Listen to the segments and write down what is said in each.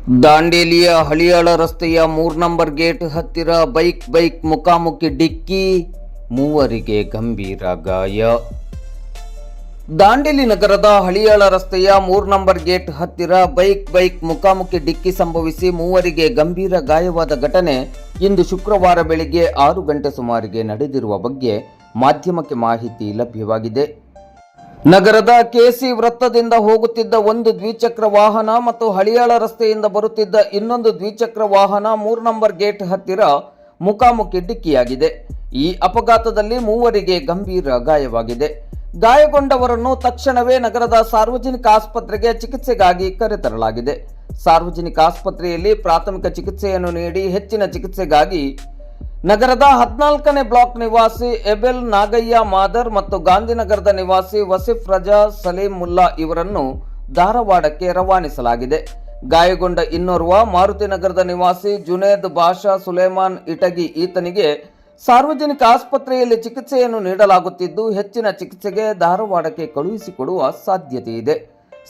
ದಾಂಡೇಲಿಯ ಹಳಿಯಾಳ ರಸ್ತೆಯ 3 number gate ಹತ್ತಿರ bike ಮುಖಾಮುಖಿ ಡಿಕ್ಕಿ, ಮೂವರಿಗೆ ಗಂಭೀರ ಗಾಯ. ದಾಂಡೇಲಿ ನಗರದ ಹಳಿಯಾಳ ರಸ್ತೆಯ 3 ನಂಬರ್ ಗೇಟ್ ಹತ್ತಿರ ಬೈಕ್ ಮುಖಾಮುಖಿ ಡಿಕ್ಕಿ ಸಂಭವಿಸಿ ಮೂವರಿಗೆ ಗಂಭೀರ ಗಾಯವಾದ ಘಟನೆ ಇಂದು ಶುಕ್ರವಾರ ಬೆಳಿಗ್ಗೆ 6 ಗಂಟೆ ಸುಮಾರಿಗೆ ನಡೆದಿರುವ ಬಗ್ಗೆ ಮಾಧ್ಯಮಕ್ಕೆ ಮಾಹಿತಿ ಲಭ್ಯವಾಗಿದೆ. ನಗರದ ಕೆಸಿ ವೃತ್ತದಿಂದ ಹೋಗುತ್ತಿದ್ದ ಒಂದು ದ್ವಿಚಕ್ರ ವಾಹನ ಮತ್ತು ಹಳಿಯಾಳ ರಸ್ತೆಯಿಂದ ಬರುತ್ತಿದ್ದ ಇನ್ನೊಂದು ದ್ವಿಚಕ್ರ ವಾಹನ 3 ನಂಬರ್ ಗೇಟ್ ಹತ್ತಿರ ಮುಖಾಮುಖಿ ಡಿಕ್ಕಿಯಾಗಿದೆ. ಈ ಅಪಘಾತದಲ್ಲಿ ಮೂವರಿಗೆ ಗಂಭೀರ ಗಾಯವಾಗಿದೆ. ಗಾಯಗೊಂಡವರನ್ನು ತಕ್ಷಣವೇ ನಗರದ ಸಾರ್ವಜನಿಕ ಆಸ್ಪತ್ರೆಗೆ ಚಿಕಿತ್ಸೆಗಾಗಿ ಕರೆತರಲಾಗಿದೆ. ಸಾರ್ವಜನಿಕ ಆಸ್ಪತ್ರೆಯಲ್ಲಿ ಪ್ರಾಥಮಿಕ ಚಿಕಿತ್ಸೆಯನ್ನು ನೀಡಿ ಹೆಚ್ಚಿನ ಚಿಕಿತ್ಸೆಗಾಗಿ ನಗರದ 14ನೇ ಬ್ಲಾಕ್ ನಿವಾಸಿ ಎಬೆಲ್ ನಾಗಯ್ಯ ಮಾದರ್ ಮತ್ತು ಗಾಂಧಿನಗರದ ನಿವಾಸಿ ವಸೀಫ್ ರಜಾ ಸಲೀಂ ಮುಲ್ಲಾ ಇವರನ್ನು ಧಾರವಾಡಕ್ಕೆ ರವಾನಿಸಲಾಗಿದೆ. ಗಾಯಗೊಂಡ ಇನ್ನೋರ್ವ ಮಾರುತಿನಗರದ ನಿವಾಸಿ ಜುನೇದ್ ಬಾಷಾ ಸುಲೇಮಾನ್ ಇಟಗಿ ಈತನಿಗೆ ಸಾರ್ವಜನಿಕ ಆಸ್ಪತ್ರೆಯಲ್ಲಿ ಚಿಕಿತ್ಸೆಯನ್ನು ನೀಡಲಾಗುತ್ತಿದ್ದು ಹೆಚ್ಚಿನ ಚಿಕಿತ್ಸೆಗೆ ಧಾರವಾಡಕ್ಕೆ ಕಳುಹಿಸಿಕೊಡುವ ಸಾಧ್ಯತೆ ಇದೆ.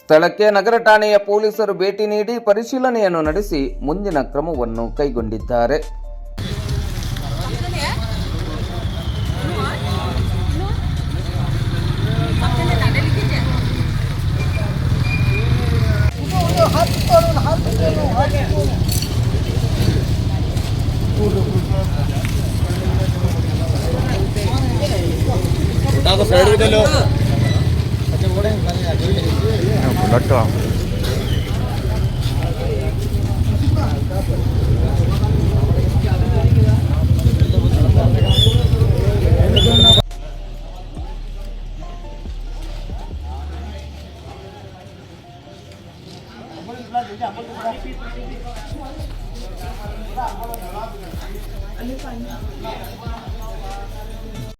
ಸ್ಥಳಕ್ಕೆ ನಗರ ಠಾಣೆಯ ಪೊಲೀಸರು ಭೇಟಿ ನೀಡಿ ಪರಿಶೀಲನೆಯನ್ನು ನಡೆಸಿ ಮುಂದಿನ ಕ್ರಮವನ್ನು ಕೈಗೊಂಡಿದ್ದಾರೆ.